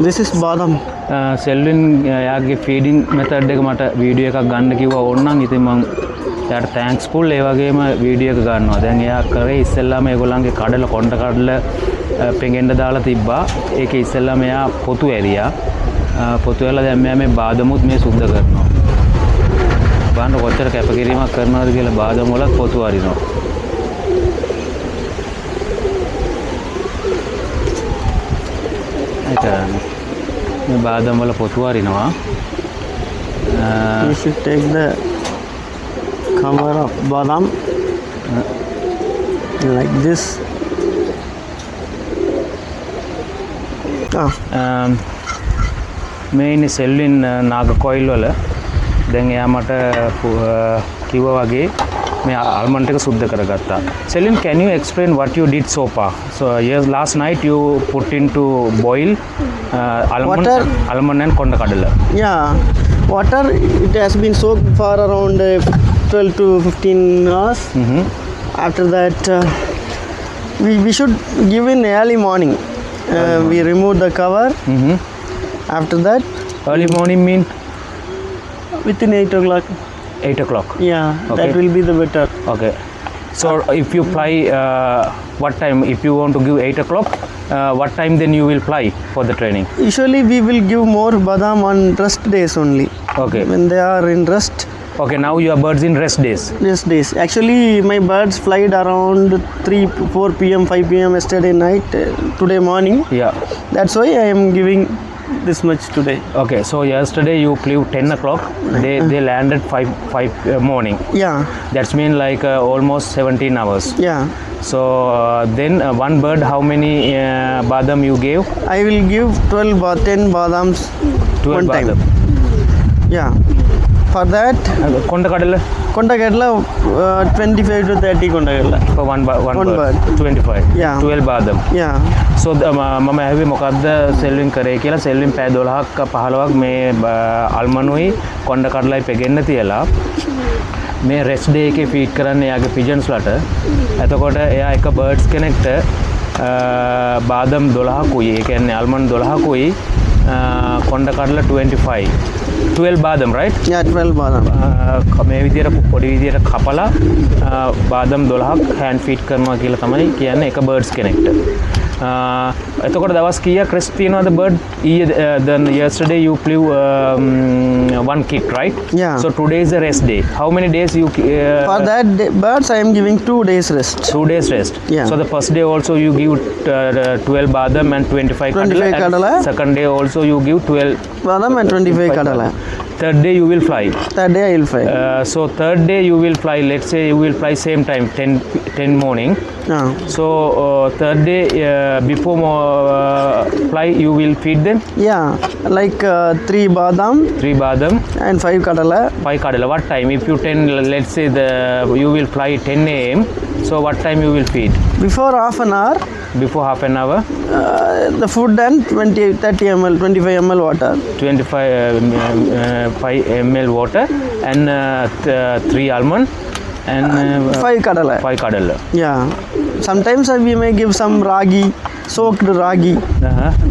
This is badam. සෙල්වින් යාගේ feeding method එක මට වීඩියෝ එකක් ගන්න කිව්වා ඕනනම් ඉතින් මම එයාට තෑන්ක්ස් ෆුල් ඒ වගේම වීඩියෝ එක ගන්නවා. දැන් එයා කරේ ඉස්සෙල්ලාම ඒගොල්ලන්ගේ කඩල කොණ්ඩ කඩල පෙඟෙන්න දාලා තිබ්බා. ඒකේ ඉස්සෙල්ලාම එයා පොතු ඇරියා. පොතු ඇරලා දැන් මෙයා මේ බාදමුත් මේ සුද්ධ කරනවා. බලන්න කොච්චර කැපකිරීමක් කරනවද කියලා බාදම් වලත් පොතු අරිනවා. මේ බාදම් වල පොතු අරිනවා. You should take the cover of badam like this. මේ ඉන්නේ සෙල්වින් නාග කොයිල් වල. දැන් එයා මට කිව්වා වගේ මේ almond එක සුද්ධ කරගත්තා. Selin, can you explain what you did so far? So yes, last night you put into boil almond and konda kadala. Yeah, water, it has been soaked for around 12 to 15 hours. After that, we should give in early morning. We remove the cover. After that, early morning mean within 8 o'clock. 8 o'clock. Yeah, okay. That will be the better. Okay. So if you fly, what time? If you want to give 8 o'clock, what time then you will fly for the training? Usually we will give more badam on rest days only. Okay. When they are in rest. Okay, now your birds in rest days. Rest days. Actually, my birds flied around 4 p.m., 5 p.m. yesterday night, today morning. Yeah. That's why I am giving this much today. Okay, so yesterday you flew 10 o'clock. They landed 5 morning. Yeah. That's mean like almost 17 hours. Yeah. So then one bird, how many badam you gave? I will give 10 badams 12 one time. badam. Yeah. For that, konda kadala 25 to 30 konda kadala. For one bird. 25. Yeah. 12 badam. Yeah. So මම ඇහුවේ මොකද්ද සෙල්වින් කරේ කියලා. සෙල්වින් පැය 12ක් 15ක් මේ අල්මනුයි කොණ්ඩ කඩලයි පෙගෙන්න තියලා මේ රෙස්ට් ඩේ එකේ ෆීඩ් කරන්න එයාගේ පිජන්ස් වලට. එතකොට එයා එක බර්ඩ්ස් කෙනෙක්ට බාදම් 12කුයි, ඒ කියන්නේ අල්මන්ඩ් 12කුයි කොණ්ඩ කඩල 12 badam, right? Yeah, 12 badam. මේ විදියට පොඩි විදියට කපලා බාදම් 12ක් hand feed කරනවා කියලා තමයි කියන්නේ එක බර්ඩ්ස් කෙනෙක්ට. එතකොට දවස් කීයක් රෙස්ට් තියනවද bird? Then yesterday you flew one kit, right? Yeah. So today is the rest day. How many days you for that birds I am giving 2 days rest. 2 days rest. Yeah. So the first day also you give 12 badam and 25 kadala. Second day also you give 12 badam and 25 kadala. Third day you will fly. Third day I will fly. So third day you will fly. Let's say you will fly same time 10 morning. So third day before fly you will feed them. Yeah, like 3 badam. 3 badam and 5 kadala. 5 kadala. What time? If you let's say you will fly 10 a.m. So what time you will feed? Before half an hour. Before half an hour. The food and 30 ml, 25 ml water. 5 ml water and 3 almond and 5 kadala. 5 kadala. Yeah. Sometimes we may give some ragi, soaked ragi.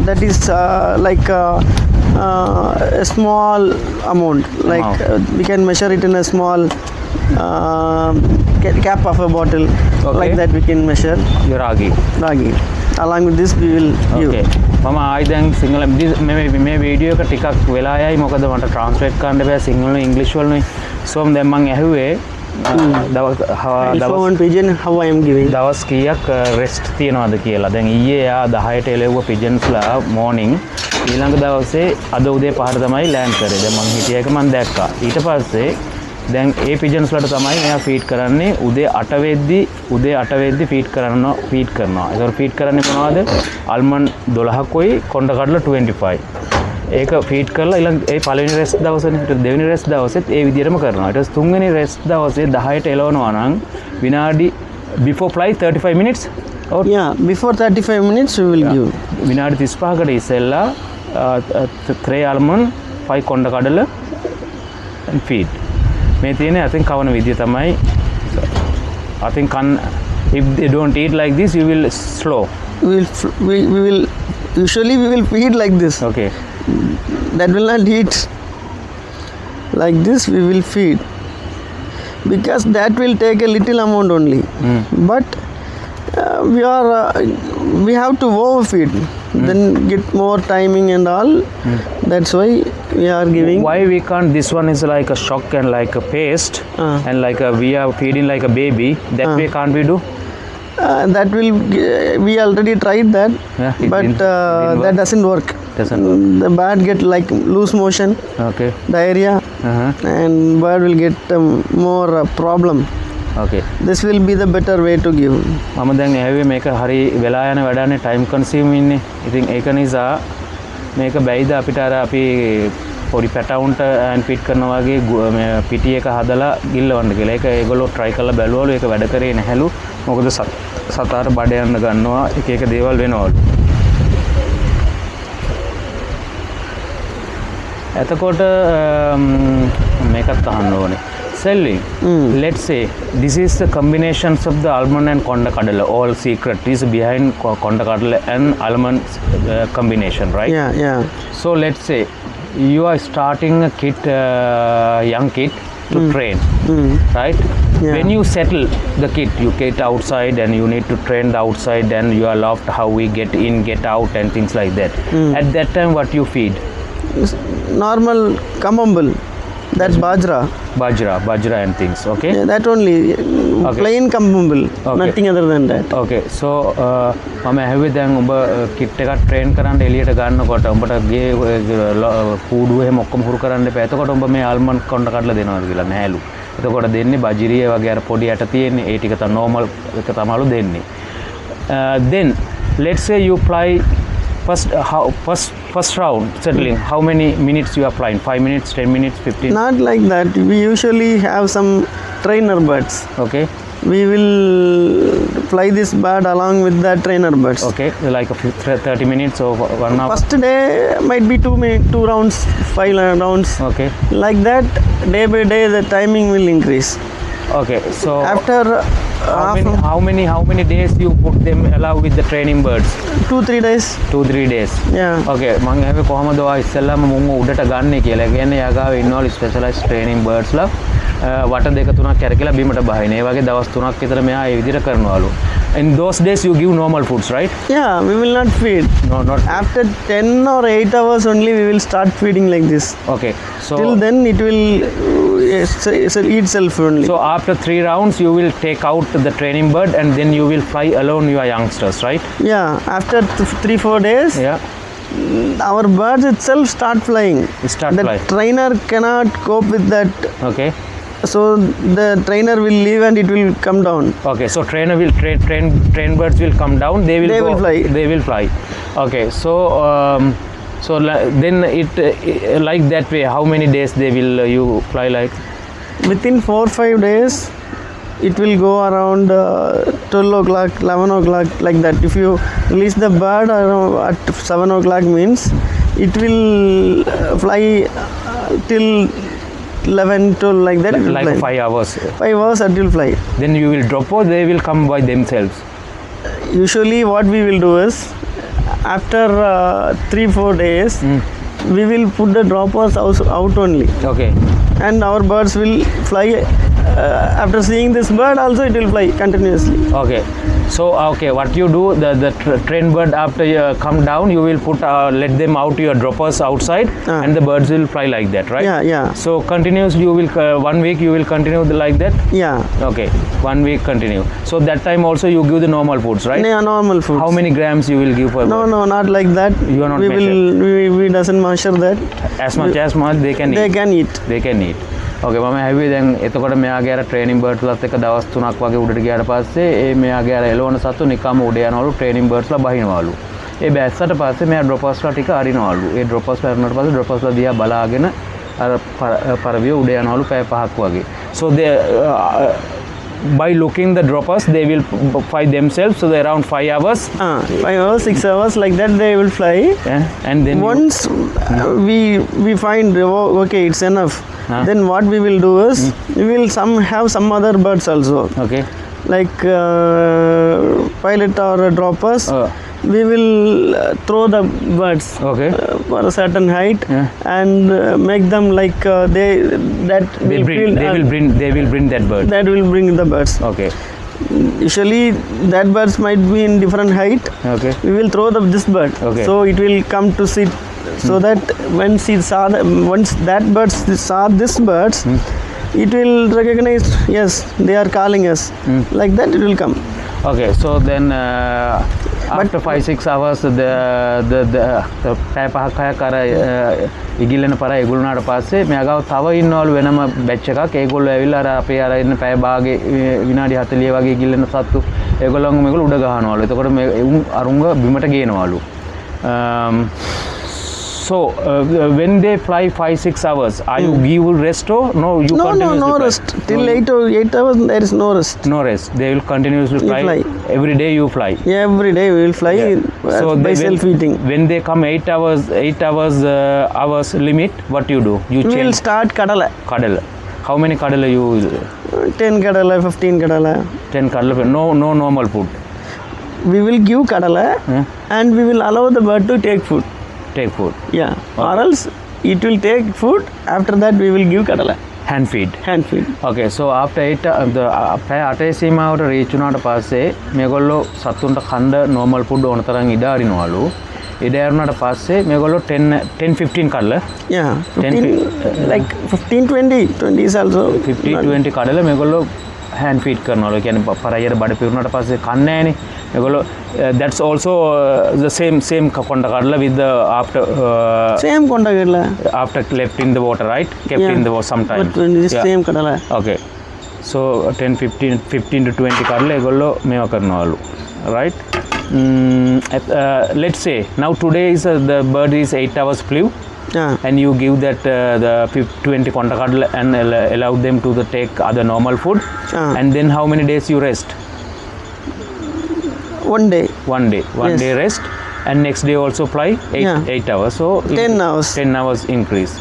That is like a small amount. Like we can measure it in a small cap of a bottle. Okay. Like that we can measure. Your ragi. Along with this we will give. Okay. මම ආයි දැන් සිංහල මේ video එක ටිකක් වෙලා යයි මොකද මට ට්‍රාන්ස්ලේට් කරන්න බෑ සිංහල ඉංග්‍රීසි වලනේ. So දැන් මම ඇහුවේ one pigeon how I am giving. දවස් කීයක් රෙස්ට් තියනවද කියලා. දැන් ඊයේ එයා 10ට එළෙව්ව පිජන්ස්ලා morning. ඊළඟ දවසේ අද උදේ 5ට තමයි ලෑන්ඩ් කරේ. දැන් මම හිටිය එක මම දැක්කා. ඊට පස්සේ දැන් ඒ පිජන්ස් වලට තමයි මෙයා ෆීඩ් කරන්නේ උදේ 8 වෙද්දි ෆීඩ් කරනවා. ඒතකොට ෆීඩ් කරන්නේ මොනවද? අල්මන්ඩ් 12කුයි කොණ්ඩ කඩල 25. ඒක ෆීඩ් කරලා ඊළඟ ඒ පළවෙනි රෙස්ට් දවසනේ දෙවෙනි රෙස්ට් දවසෙත් ඒ විදිහටම කරනවා. ඊට පස්සේ තුන්වෙනි රෙස්ට් දවසේ 10ට එළවනවා නම් විනාඩි before flight 35 minutes or yeah, before 35 minutes we will give. විනාඩි 35කට ඉස්සෙල්ලා 3 almond 5 කොණ්ඩ කඩල and feed. මේ තියෙන්නේ I think කවන විදිය තමයි. I think if they don't eat like this you will slow. We will Usually we will feed like this. Okay. That will not eat. Like this we will feed. Because that will take a little amount only. But we have to overfeed. Then get more timing and all. That's why we are giving. Why we can't? This one is like a shock and like a paste, and like we are feeding like a baby. That way can't we do? That will. We already tried that, Yeah, it but didn't work. that doesn't work. Doesn't work. The bird get like loose motion, Okay. diarrhea, and bird will get more problem. Okay. This will be the better way to give. මම දැන් ඇහුවේ මේක හරි වෙලා යන වැඩනේ time කන්සියුමින් ඉන්නේ. ඉතින් ඒක නිසා මේක බැයිද අපිට අර අපි පොඩි පැටවුන්ට ඇන් ෆිට කරනවා වගේ මේ පිටි එක හදලා ගිල්ලවන්න කියලා. ඒක ඒගොල්ලෝ try කරලා බැලුවලු ඒක වැඩ කරේ නැහැලු. මොකද සතාට බඩ යන්න ගන්නවා එක එක දේවල් වෙනවලු. එතකොට මේකත් අහන්න ඕනේ. Selling. Let's say this is the combinations of the almond and konda kadala. All secret is behind konda kadala and almond combination, right? Yeah. So let's say you are starting a kid, young kid to train, right? Yeah. When you settle the kid, you get outside and you need to train the outside, and you are loved how we get in, get out, and things like that. At that time, what you feed? Normal kamambul. That's bajra. Bajra and things. Okay. Yeah, that only. Plain kamambul. Okay. Nothing other than that. Okay. So මම ඇහුවේ දැන් ඔබ කිට් එකක් train කරන්න එළියට ගන්නකොට ඔබට ගේ කූඩුව එහෙම ඔක්කොම හුරු කරන්න එපා. එතකොට ඔබ මේ ආල්මන්ඩ් කොණ්ඩ කඩලා දෙනවද කියලා නෑලු. එතකොට දෙන්නේ බජිරිය වගේ අර පොඩි යට තියෙන්නේ. ඒ ටික තමයි normal එක තමයිලු දෙන්නේ. Then let's say you fly first round settling, how many minutes you are flying? 5 minutes, 10 minutes, 15? Not like that. We usually have some trainer birds. Okay. We will fly this bird along with the trainer birds. Okay, like 30 minutes or 1 hour? First day might be 2 rounds, 5 rounds. Okay. Like that, day by day the timing will increase. Okay, so After how many days you put them allow with the training birds? 2-3 days. 2-3 days. Yeah. Okay, මම හැබැයි කොහමද ඔයා ඉස්සෙල්ලාම මුංග උඩට ගන්නෙ කියලා. ඒ කියන්නේ යගාව ඉන්නවලු specialise training birds ලා වට දෙක තුනක් කැරකිලා බිමට බහින. ඒ වගේ දවස් 3ක් විතර මෙයා ඒ විදිහට කරනවලු. In those days you give normal foods, right? Yeah, we will not feed. No, not After 10 or 8 hours only we will start feeding like this. okay. So Till then it will eat self only. so after 3 rounds you will take out the training bird and then you will fly alone your youngsters, right? Yeah, after 3-4 days, Yeah. our birds itself start flying. Start The flying. trainer cannot cope with that, Okay. so the trainer will leave and it will come down. Okay, so trainer will train birds will come down. They will They go, will fly. They will fly. Okay, so then it like that way. How many days they will you fly like? Within 4-5 days, it will go around 12 o'clock, 11 o'clock, like that. If you release the bird around at 7 o'clock means it will fly till 11, 12, like that. it will Like fly. 5 hours. 5 hours it will fly. Then you will drop or they will come by themselves. Usually what we will do is, after 3-4 days, we will put the droppers out only, Okay. and our birds will fly. After seeing this bird also it will fly continuously. Okay. So okay, what you do, the train bird after you come down, you will put let them out your droppers outside, and the birds will fly like that, right? Yeah. So continuous, you will 1 week you will continue like that. Yeah. Okay, 1 week continue. So that time also you give the normal foods, right? Yeah, normal food. How many grams you will give per bird? No, not like that. You are not we doesn't measure that. As much they can They eat. can eat. They can eat. Okay, මම හැවි දැන් එතකොට මෙයාගේ අර training බර්ඩ්ස්ලාත් එක්ක දවස් 3ක් වගේ උඩට ගියාට පස්සේ ඒ මෙයාගේ අර එළවන සතු නිකම්ම උඩ යනවලු ට්‍රේනින් බර්ඩ්ස්ලා බහිනවලු. ඒ බැස්සට පස්සේ මෙයා ඩ්‍රොපර්ස්ලා ටික අරිනවලු. ඒ ඩ්‍රොපර්ස්ලා අරිනාට පස්සේ ඩ්‍රොපර්ස්ලා දිහා බලාගෙන අර පරවිය උඩ යනවලු පැය 5ක් වගේ. So they by looking the droppers they will fly themselves, so they around 5 hours. 5 hours, 6 hours, like that they will fly. Yeah, and then Once we find okay, it's enough. Then what we will do is we will have some other birds also, okay. like pilot or droppers. we will throw the birds Okay. for a certain height Yeah. and make them like they that They will bring that bird. that will bring the birds. Okay. Usually that birds might be in different height. Okay. We will throw this bird, Okay. so it will come to sit. So that once that bird saw this birds, it will recognize, yes, they are calling us. Like that it will come. Okay. So then after 5-6 hours the පැය පහක් හයක් අර ඉගිල්ලෙන පර ඒගොල්ලන්ට පස්සේ මෙයාගාව තව ඉන්නවලු වෙනම batch එකක්. ඒගොල්ලෝ ඇවිල්ලා අර අපේ අර ඉන්න පැය භාගේ විනාඩි 40 වගේ ඉගිල්ලෙන සත්තු ඒගොල්ලන්ව මේගොල්ලෝ උඩ ගහනවලු. එතකොට මේ අරුංග බිමට ගේනවලු. So when they fly 5-6 hours, are you give rest or no? You No continuously fly? rest till 8 hours. There is no rest. No rest. They will continuously fly. fly. Every day you fly. Every day we will fly by self-eating. When they come 8 hours limit, what you do? You We will change start kadala. cuddle. How many cuddle you? 10 kadala, 15 kadala. 10 cuddle. No normal food. We will give kadala and we will allow the bird to take food. Take food. Yeah. Or else it will take food. After that we will give kadala. Hand feed. Hand feed. Okay, so after 8 8 සීමාවට reach වුණාට පස්සේ මේගොල්ලෝ සතුන්ට කන්න normal food ඕන තරම් ඉඩ අරිනවලු. ඉඩ අරුණාට පස්සේ මේගොල්ලෝ 10-15 කඩලා Yeah. 15, like 15-20. 20 is also 50-20 කඩලා මේගොල්ලෝ hand feed කරනවලු. ඒ කියන්නේ පරයයට බඩ පිරුණාට පස්සේ කන්නේ නැහනේ. මේගොල්ලෝ that's also the same කොණ්ඩ කඩලා with the same konda kadala. after left in the water, right? Kept in the water sometimes. But when it is same kadala. Okay. So 15 to 20 කඩලා ඒගොල්ලෝ මේවා කරනවලු. Right? Let's say now today is the bird is 8 hours flew. Yeah. And you give that the 20 konda kadala and allow them to take other normal food. And then how many days you rest? One day. One Yes. day rest, and next day also fly 8 hours. So 10 hours. 10 hours increase.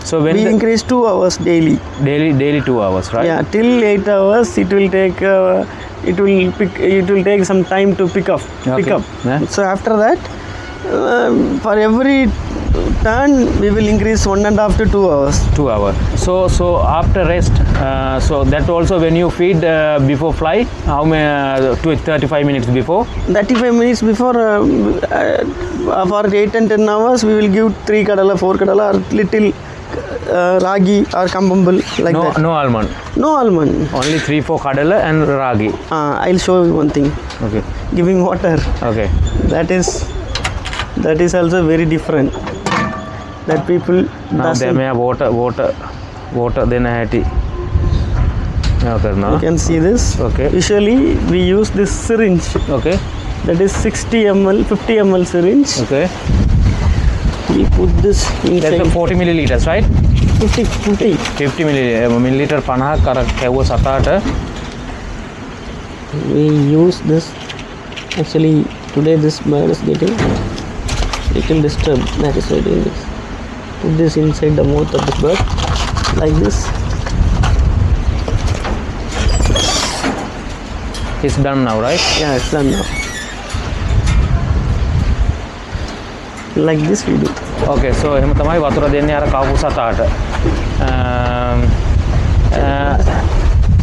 So when We increase 2 hours daily. daily 2 hours, right? Yeah, till 8 hours it will take take some time to pick up. Okay. Yeah. So after that, for every turn we will increase 1.5 to 2 hours. 2 hours. So after rest, so that also when you feed before fly, how many 35 minutes before? 35 minutes before for 8 and 10 hours we will give 3 kadala, 4 kadala or little ragi or kambambul like that. No almond. No almond. Only 3-4 kadala and ragi. I'll show you one thing. Okay. Giving water. Okay. That is also very different. That people Now they doesn't. may have water then හැටි මේවා කරනවා. You can see this. Okay. Usually we use this syringe. Okay. That is 60 ml, 50 ml syringe. Okay. We put this That's inside. a 40 milliliters, right? 50. 50 milliliter 50ක් අර කැවුව සතාට. We use this. Actually, today this bird is getting little disturbed. That is why doing this. Put this inside the mouth of the bird, like this. It's done now, right? Yeah, it's done now. Like this we do. Okay, so එහෙම තමයි වතුර දෙන්නේ අර කවුරු සතාට.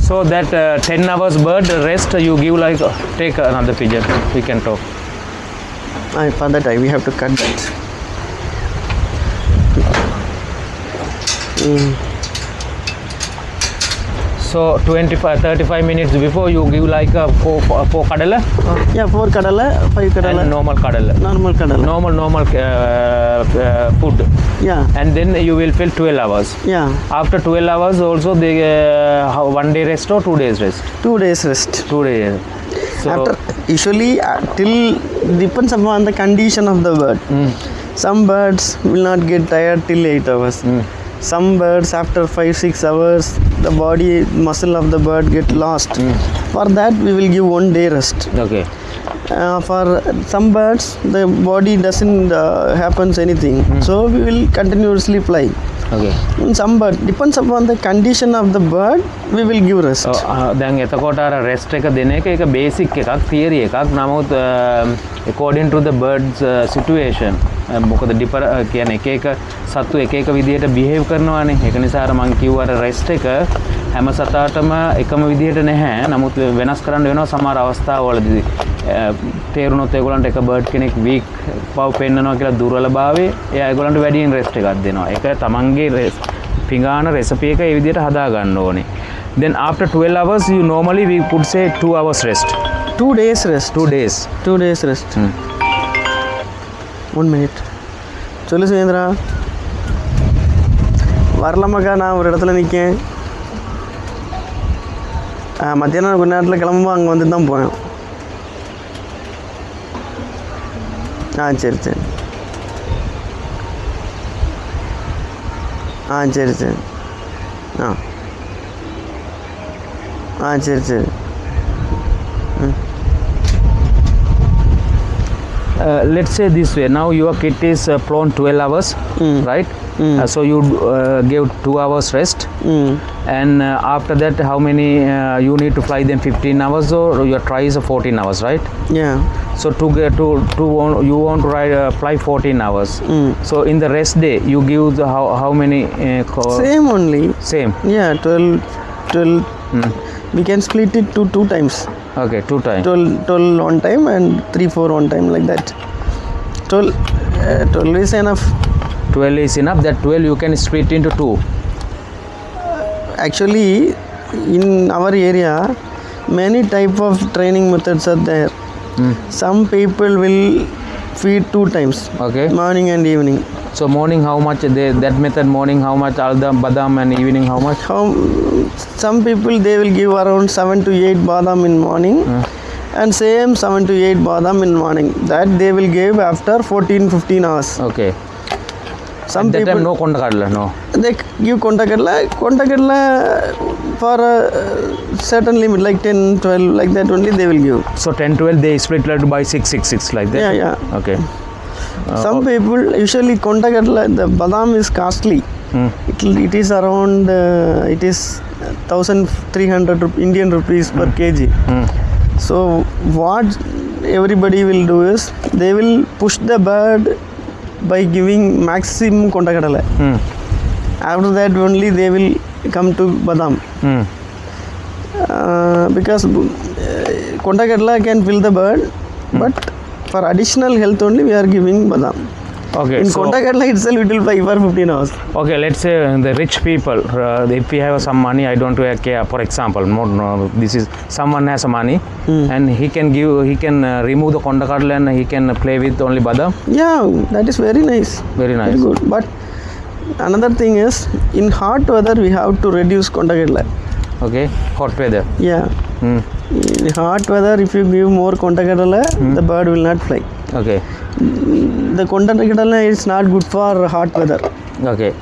So that 10 hours bird rest you give like take another pigeon. We can talk. For that we have to cut that. So 35 minutes before you give like a 4 kadala Yeah, 4 kadala, 5 kadala. and normal kadala. Normal kadala. Normal food. Yeah. And then you will fill 12 hours. Yeah. After 12 hours also they 1 day rest or 2 days rest? 2 days rest. 2 days. So After usually till depends upon the condition of the bird. Some birds will not get tired till 8 hours. Some birds after 5-6 hours the body muscle of the bird get lost. For that we will give 1 day rest. okay. For some birds the body doesn't happens anything, so we will continuously fly. Okay. In some bird, depends upon the condition of the bird, we will give rest. දැන් එතකොට අර rest එක දෙන එක ඒක basic එකක් theory එකක්. නමුත් according to the birds situation මොකද කියන්නේ එක එක සත්තු එක එක විදිහට behave කරනවානේ. ඒක නිසා අර මං කිව්ව අර රෙස්ට් එක හැම සතාටම එකම විදිහට නැහැ. නමුත් වෙනස් කරන්න වෙනවා සමහර අවස්ථාවලදී. තේරුණොත් ඒගොල්ලන්ට එක බර්ඩ් කෙනෙක් වීක් පව් පෙන්නනවා කියලා දුර්වලභාවය එයා ඒගොල්ලන්ට වැඩියෙන් රෙස්ට් එකක් දෙනවා. ඒක තමන්ගේ පිඟාන රෙසිපි එක ඒ විදිහට හදා ගන්න ඕනේ. Then after 12 hours you normally we could say 2 hours rest. 2 days rest. 2 days. 2 days rest. 1 minute. சொல்லு சுரேந்திரா, வரலாமாக்கா? நான் ஒரு இடத்துல நிற்கேன். மத்தியானம் கொஞ்ச நேரத்தில் கிளம்பும்போது அங்கே வந்து தான் போனேன். சரி சரி. சரி சரி. சரி சரி. Let's say this way, now your kit is flown 12 hours, right? So you gave 2 hours rest, and after that how many you need to fly them 15 hours or your try is 14 hours, right? Yeah. So to get to you want to fly 14 hours. So in the rest day you give the how many same only. Same. Yeah, 12 we can split it to 2 times. Okay, 2 times. 12 on time and 3-4 on time, like that. 12 is enough. 12 is enough. That 12 you can split into 2. Actually in our area many type of training methods are there. Some people will feed 2 times. Okay. Morning and evening. So morning how much that method, morning how much aldam badam, and evening how much? Some people they will give around 7 to 8 badam in morning, and same 7 to 8 badam in morning. That they will give after 14-15 hours. Okay. Some at that people time no konda kadla, no. They give konda kadla for a certain limit, like 10-12, like that only they will give. So 10-12 they split by 6-6 like that. Yeah. Okay. Some people usually konda kadla, the badam is costly. It is around it is 1,300 Indian rupees per kg. So what everybody will do is they will push the bird by giving maximum konda kadala. After that only they will come to badam. Because konda kadala can fill the bird, but for additional health only we are giving badam. Okay. In so konda kadala itself it will fly for 15 hours. Okay, let's say the rich people, if we have some money, I don't care. For example, this is someone has money, and he can remove the konda kadala and he can play with only badam. Yeah, that is very nice. Very nice. Very good. But another thing is, in hot weather we have to reduce konda kadala. Okay, hot weather. Yeah. In hot weather, if you give more konda kadala, the bird will not fly. Okay. The konda kadala is not good for hot weather. Okay.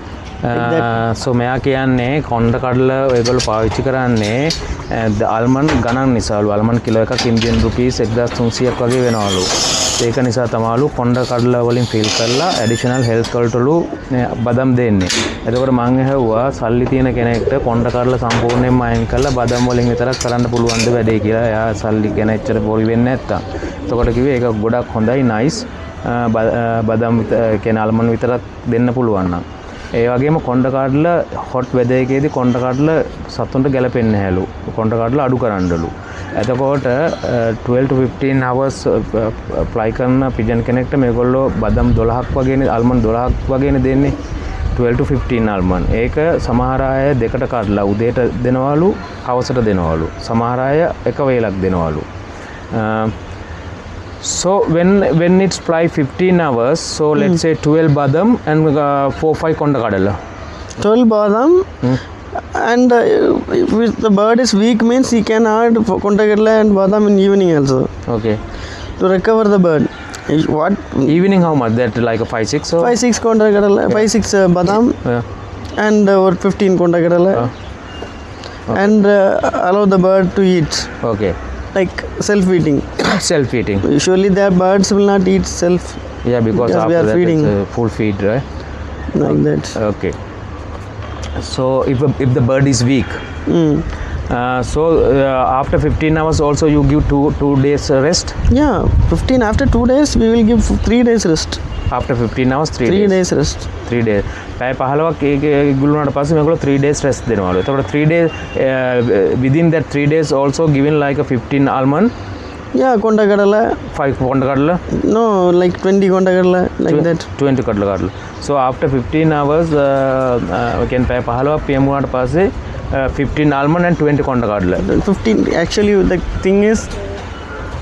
So මෙයා කියන්නේ කොණ්ඩ කඩල ඒගොල්ලෝ පාවිච්චි කරන්නේ ආල්මන්ඩ් ගණන් නිසාලු. ආල්මන්ඩ් kilo එකක් Indian rupees 1300ක් වගේ වෙනවලු. ඒක නිසා තමයිලු කොණ්ඩ කඩල වලින් ෆිල් කරලා ඇඩිෂනල් හෙල්ත් වලටලු බදම් දෙන්නේ. එතකොට මං ඇහුවා සල්ලි තියෙන කෙනෙක්ට කොණ්ඩ කඩල සම්පූර්ණයෙන්ම අයින් කරලා බදම් වලින් විතරක් කරන්න පුළුවන්ද වැඩේ කියලා. එයා සල්ලි ගැන එච්චර පොරි වෙන්නේ නැත්තම්. එතකොට කිව්වේ ඒක ගොඩක් හොඳයි, නයිස්. බදම් කියන ආල්මන්ඩ් විතරක් දෙන්න පුළුවන් නම්. ඒ වගේම කොණ්ඩ කඩල හොට් වෙදර් එකේදී කොණ්ඩ කඩල සතුන්ට ගැලපෙන්නේ නැහැලු. කොණ්ඩ කඩල අඩු කරන්නලු. එතකොට 12 to 15 hours fly කරන පිජන් කෙනෙක්ට මේගොල්ලෝ බදම් 12ක් වගේනේ, ආල්මන්ඩ් 12ක් වගේනේ දෙන්නේ. 12 to 15 ආල්මන්ඩ්. ඒක සමහර අය දෙකට කඩලා උදේට දෙනවලු, හවසට දෙනවලු. සමහර අය එක වේලක් දෙනවලු. So when it's fly 15 hours, so let's say 12 badam and 4-5 konda kadala. 12 badam, and if the bird is weak means he can add konda kadala and badam in evening also. Okay. To recover the bird. What evening how much? That like a 5-6 or 5-6 konda kadala, 5-6 badam, and or 15 konda kadala, and allow the bird to eat. Okay. Like self-eating. Self-eating. Usually their birds will not eat self. Yeah, because after we are that feeding. It's full feed, right? Like that. Okay. So if the bird is weak, after 15 hours also you give two days rest. Yeah, 15 after 2 days we will give 3 days rest. After 15 hours 3 days rest. 3 days. පැය 15ක් ඒක ගුල්ුණාට පස්සේ මේගොල්ලෝ 3 days rest දෙනවලු. එතකොට 3 days within that 3 days also given like a 15 almond. Yeah, konda kadala. 5 konda kadala. No, like 20 konda kadala, like that. 20 kadala. So after 15 hours again පැය 15ක් PM වුණාට පස්සේ 15 almond and 20 konda kadala. 15 actually the thing is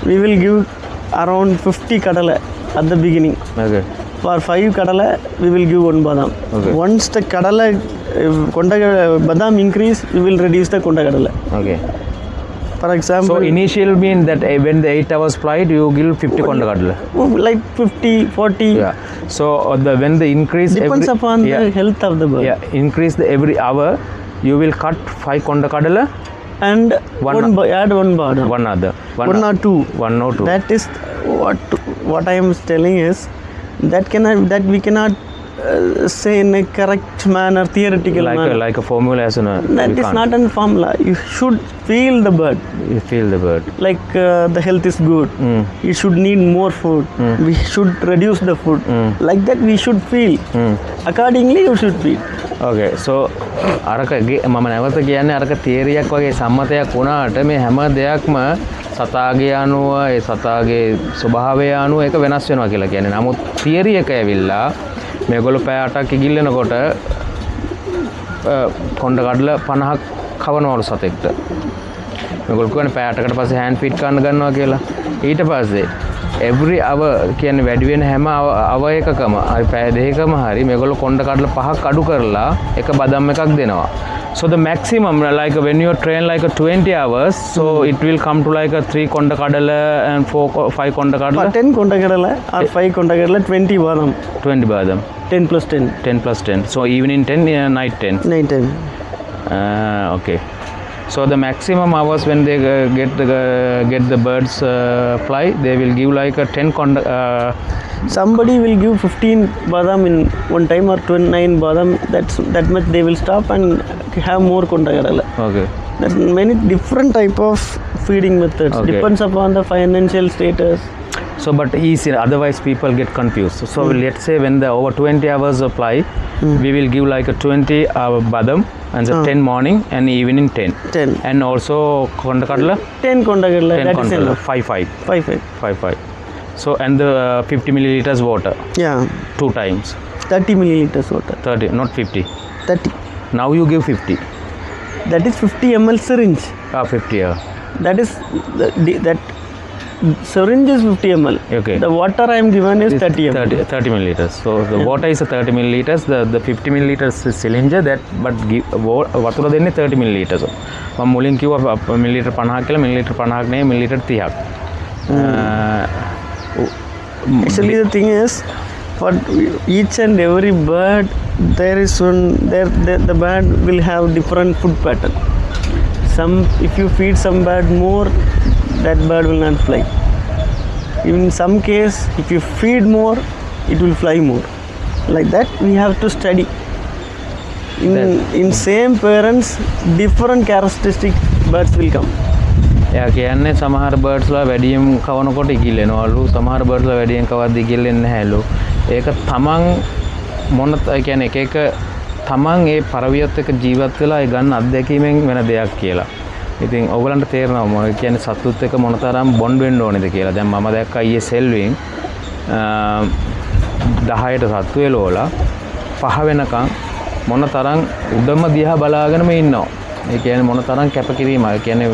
we will give around 50 kadala at the beginning. Okay. For 5 kadala we will give 1 badam. Okay. Once the kadala konda badam increase, we will reduce the konda kadala. Okay. For example, so initial mean that when the 8 hours flight you give 50 konda kadala. Like 50, 40. Yeah. So when the increase depends upon the health of the bird. Yeah. Increase the every hour you will cut 5 konda kadala and add 1 badam. One or two. That is what I am telling is that we cannot say in a correct manner, theoretical manner. Like a formula as that is not a formula. You should feel the bird. You feel the bird. Like the health is good. It should need more food. We should reduce the food. Like that we should feel. Accordingly you should feel. Okay, so අරක මම නැවත කියන්නේ අරක තියරියක් වගේ සම්මතයක් වුණාට මේ හැම දෙයක්ම සතාගේ අනුව ඒ සතාගේ ස්වභාවය අනුව ඒක වෙනස් වෙනවා කියලා කියන්නේ. නමුත් තියරි එක ඇවිල්ලා මේගොල්ලෝ පැය 8ක් ඉගිල්ලනකොට කොණ්ඩ කඩලා 50ක් කවනවලු සතෙක්ට. මේගොල්ලෝ කියන්නේ පැය 8කට පස්සේ හෑන්ඩ් ෆීඩ් කරන්න ගන්නවා කියලා. ඊට පස්සේ every hour කියන්නේ වැඩි වෙන හැම hour එකකම හරි පැය දෙකකම හරි මේගොල්ලෝ කොණ්ඩ කඩලා 5ක් අඩු කරලා එක බදම් එකක් දෙනවා. So the maximum like when you train like a 20 hours, so it will come to like a 3 konda kadala and 5 konda kadala. 10 konda kadala or 5 konda kadala, 20 badam. 20 badam. 10 plus 10. 10 plus 10. So evening 10, night 10. Night 10. Okay. So the maximum hours when they get the birds fly, they will give like a 10 konda. Somebody will give 15 badam in one time or 29 badam. That much they will stop and have more konda kadala. Okay. There are many different type of feeding methods. Okay. Depends upon the financial status. So but easy, otherwise people get confused. So let's say when the over 20 hours of fly, we will give like a 20 badam and the 10 morning and evening 10. 10. And also konda kadala? 10 konda kadala. 10 that konda is enough. 5. So and the 50 milliliters water. Yeah. 2 times. 30 milliliters water. 30, not 50. 30. Now you give 50. That is 50 ml syringe. 50, yeah. That is that syringe is 50 ml. Okay. The water I am given is 30 ml. 30 milliliters. So the water is 30 milliliters. The 50 milliliters cylinder that but වතුර දෙන්නේ 30 milliliters. මම මුලින් කිව්වා milliliter 50ක් කියලා milliliter 50ක් නෙවෙයි milliliter 30ක්. Actually the thing is for each and every bird there is the bird will have different food pattern. If you feed some bird more, that bird will not fly. In some case if you feed more, it will fly more. Like that we have to study. In same parents, different characteristic birds will come. එයා කියන්නේ සමහර බර්ඩ්ස්ලා වැඩියෙන් කවනකොට ඉගිල්ලෙනවලු, සමහර බර්ඩ්ස්ලා වැඩියෙන් කවද්දි ඉගිල්ලෙන්නේ නැහැලු. ඒක තමන් මොන කියන්නේ එක එක තමන් ඒ පරවියත් එක්ක ජීවත් වෙලා ඒ ගන්න අත්දැකීමෙන් වෙන දෙයක් කියලා. ඉතින් ඔයගලන්ට තේරෙනවා මොකද කියන්නේ සතුත් එක්ක මොනතරම් බොන්ඩ් වෙන්න ඕනේද කියලා. දැන් මම දැක්කා ඊයේ සෙල්වින් 10ට සත්තු එලෝලා 5 වෙනකන් මොනතරම් උඩම දිහා බලාගෙනම ඉන්නවා. ඒ කියන්නේ මොනතරම් කැපකිරීමක්. ඒ කියන්නේ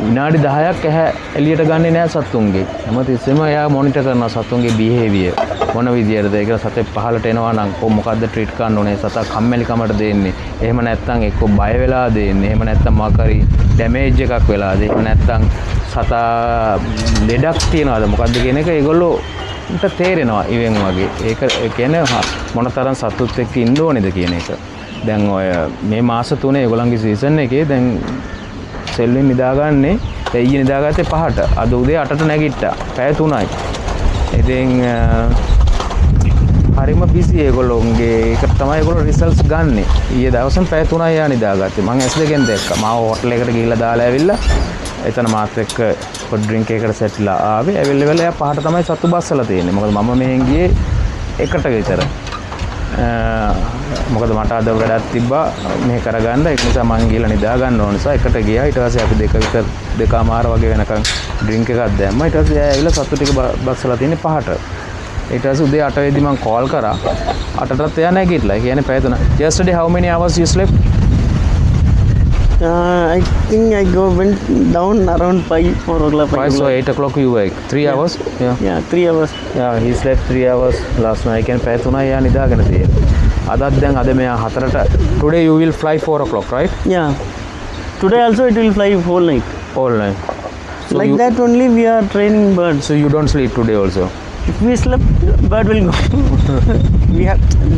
විනාඩි 10ක් ඇහැ එළියට ගන්නේ නැහැ සතුන්ගේ. හැමතිස්සෙම එයා මොනිටර් කරනවා සතුන්ගේ බිහේවියර්. මොන විදියටද ඒක සතෙක් පහලට එනවා නම් මොකද්ද ට්‍රීට් කරන්න ඕනේ, සතා කම්මැලිකමට දෙන්නේ. එහෙම නැත්නම් එක්ක බය වෙලා දෙන්නේ. එහෙම නැත්නම් මොකරි ඩැමේජ් එකක් වෙලාද. එහෙම නැත්නම් සතා ලෙඩක් තියනවාද මොකද්ද කියන එක ඒගොල්ලෝට තේරෙනවා ඉවෙන් වගේ. ඒක කියන්නේ මොනතරම් සතුත් එක්ක ඉන්න ඕනේද කියන එක. දැන් ඔය මේ මාස 3 ඒගොල්ලන්ගේ සීසන් එකේ දැන් සෙල්වෙන් නිදාගන්නේ ඊයේ නිදාගත්තේ 5ට. අද උදේ 8ට නැගිට්ටා. පැය 3යි. ඉතින් හරිම බිසි ඒගොල්ලෝගේ. ඒකට තමයි ඒගොල්ලෝ රිසල්ට්ස් ගන්නෙ. ඊයේ දවසෙන් පැය 3යි යා නිදාගත්තේ. මම S2 දැක්කා. මාව හෝටල් එකට ගිහිල්ලා දාලා ඇවිල්ලා එතන මාත් එක්ක පොඩ් ඩ්‍රින්ක් එකකට සෙට්ලා ආවේ. ඇවිල්ලා එයා 5ට තමයි සතු බස්සලා තියෙන්නේ. මොකද මම මෙහෙන් ගියේ එකට විතර. මොකද මට අද වැඩක් තිබ්බා මේ කරගන්න. ඒක නිසා මං ගිහලා නිදා ගන්න ඕන නිසා එකට ගියා. ඊට පස්සේ අපි දෙකමාර වගේ වෙනකන් ඩ්‍රින්ක් එකක් දැම්මා. ඊට පස්සේ ඇවිල්ලා සතු ටික බස්සලා තියෙන්නේ 5ට. ඊට පස්සේ උදේ 8 වෙද්දි මං කෝල් කරා. 8ටත් එයා නැගිටලා. ඒ කියන්නේ පැය 3. Yesterday how many hours you slept? I think I went down around 4 o'clock. 5, so 8 o'clock you wake. 3 hours? Yeah, 3 hours. Yeah, he slept 3 hours last night. I can පැය 3යි යා නිදාගෙන තියෙන්නේ. අදත් දැන් අද මෙයා 4ට. Today you will fly 4 o'clock, right? Yeah. Today also it will fly whole night. All night. So Like that only we are training birds. So you don't sleep today also? If we slept, bird will go.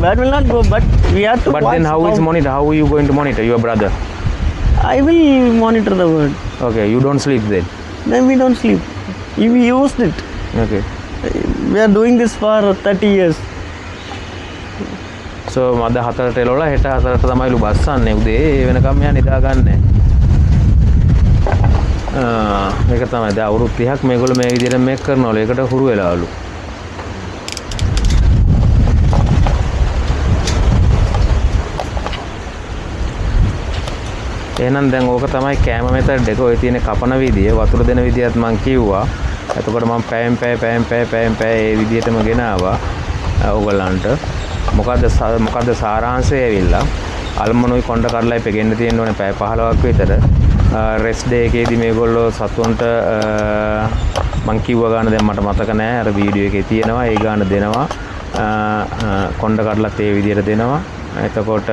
Bird will not go, but we have to But watch then how is monitor? How are you going to monitor your brother? I will monitor the bird. Okay, you don't sleep then? Then we don't sleep. We used it. Okay. We are doing this for 30 years. So මද 4ට එළවලා හෙට 4ට තමයිලු බස්සන්නේ උදේ. ඒ වෙනකම් මෙයා නිදාගන්නේ. මේක තමයි. දැන් අවුරුදු 30ක් මේගොල්ලෝ මේ විදිහට මේක කරනවලු. ඒකට හුරු වෙලාවලු. එහෙනම් දැන් ඕක තමයි කැම මෙතඩ් එක. ඔය තියෙන කපන විදිය, වතුර දෙන විදියත් මම කිව්වා. එතකොට මම පැයෙන් පැය ඒ විදියටම ගෙනාවා ඕගොල්ලන්ට. මොකද්ද සාරාංශය ඇවිල්ලා අල්මනුයි කොණ්ඩ කඩලයි පෙගෙන්න තියෙන්න ඕනේ පැය 15ක් විතර. රෙස්ට් ඩේ එකේදී මේගොල්ලෝ සතුන්ට මං කිව්ව ගාන දැන් මට මතක නෑ. අර වීඩියෝ එකේ තියෙනවා. ඒ ගාන දෙනවා. කොණ්ඩ කඩලත් ඒ විදියට දෙනවා. එතකොට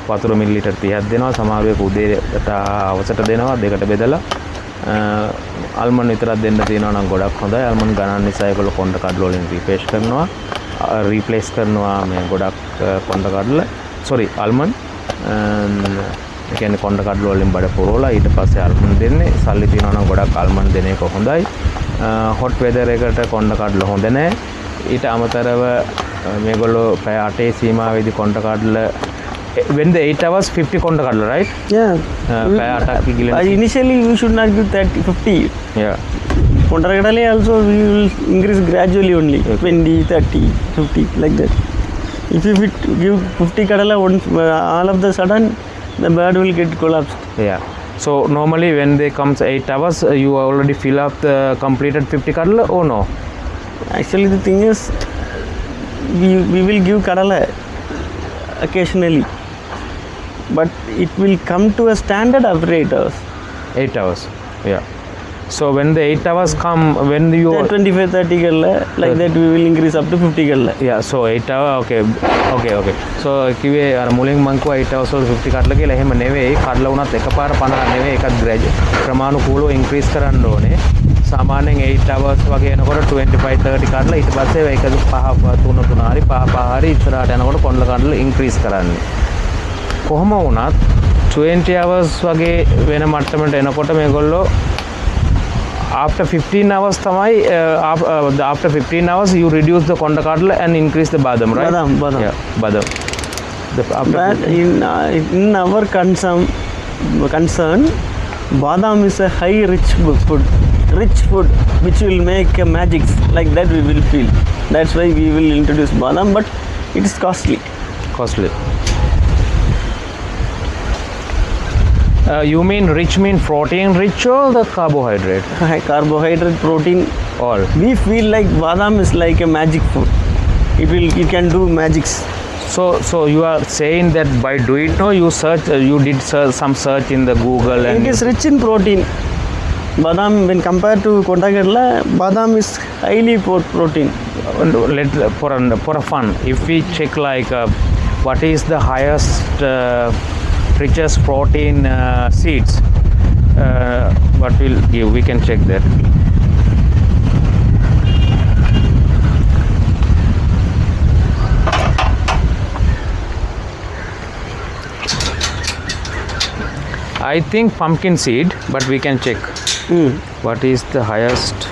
වතුර මිලිලීටර් 30ක් දෙනවා. සමහර වෙලාවට උදේට හවසට දෙනවා. දෙකට බෙදලා අල්මන් විතරක් දෙන්න තියෙනවා නම් ගොඩක් හොඳයි. අල්මන් ගණන් නිසා ඒගොල්ලෝ කොණ්ඩ කඩල වලින් රීප්ලේස් කරනවා මේ ගොඩක් කොණ්ඩ කඩල. sorry අල්මන්. ඒ කියන්නේ කොණ්ඩ කඩල වලින් බඩ පුරවලා ඊට පස්සේ අල්මන් දෙන්නේ. සල්ලි තියෙනවා නම් ගොඩක් අල්මන් දෙන එක හොඳයි. hot weather එකට කොණ්ඩ කඩල හොඳ නැහැ. ඊට අමතරව මේගොල්ලෝ පැය 8 සීමාවෙදී කොණ්ඩ කඩල when the 8 hours 50 කොණ්ඩ කඩල, right? Yeah. පැය 8ක් ගිලෙන. Initially we should not give 50. Yeah. Konda kadale also we will increase gradually only. 20, 30, 50 like that. If you give 50 kadala once, all of the sudden the bird will get collapsed. Yeah. So normally when they comes 8 hours, you already fill up the completed 50 kadala or no? Actually the thing is we will give kadala occasionally, but it will come to a standard after 8 hours. 8 hours. Yeah. So when the 8 hours come, when you 25, 30 kadala like that we will increase up to 50 kadala. Yeah. So 8 hour. Okay. So කිව්වේ අර මුලින් මං කිව්වා 8 hours වල 50 කඩලා කියලා. එහෙම නෙවෙයි. කඩලා වුණත් එකපාර 50 නෙවෙයි. ඒකත් ක්‍රමානුකූලව ඉන්ක්‍රීස් කරන්න ඕනේ. සාමාන්‍යයෙන් 8 hours වගේ යනකොට 25 30 කඩලා ඊට පස්සේ ඒක 5 හරි 5 හරි ඉස්සරහට යනකොට කොණ්ඩ කඩලා ඉන්ක්‍රීස් කරන්නේ. කොහොම වුණත් 20 hours වගේ වෙන මට්ටමකට එනකොට මේගොල්ලෝ after 15 hours tamai after 15 hours you reduce the konda kadala and increase the badam, right? Badam. Yeah, badam. But in our concern badam is a high rich food which will make magics like that we will feel. That's why we will introduce badam, but it is costly. You mean rich mean protein rich or the carbohydrate? Carbohydrate, protein, all. We feel like badam is like a magic food. It can do magics. So you are saying that by doing no, you did some search in the Google and it is rich in protein. Badam, when compared to konda kadala, badam is highly protein. For a fun, if we check like what is the highest richest protein seeds, what will give, we can check that. I think pumpkin seed, but we can check. What is the highest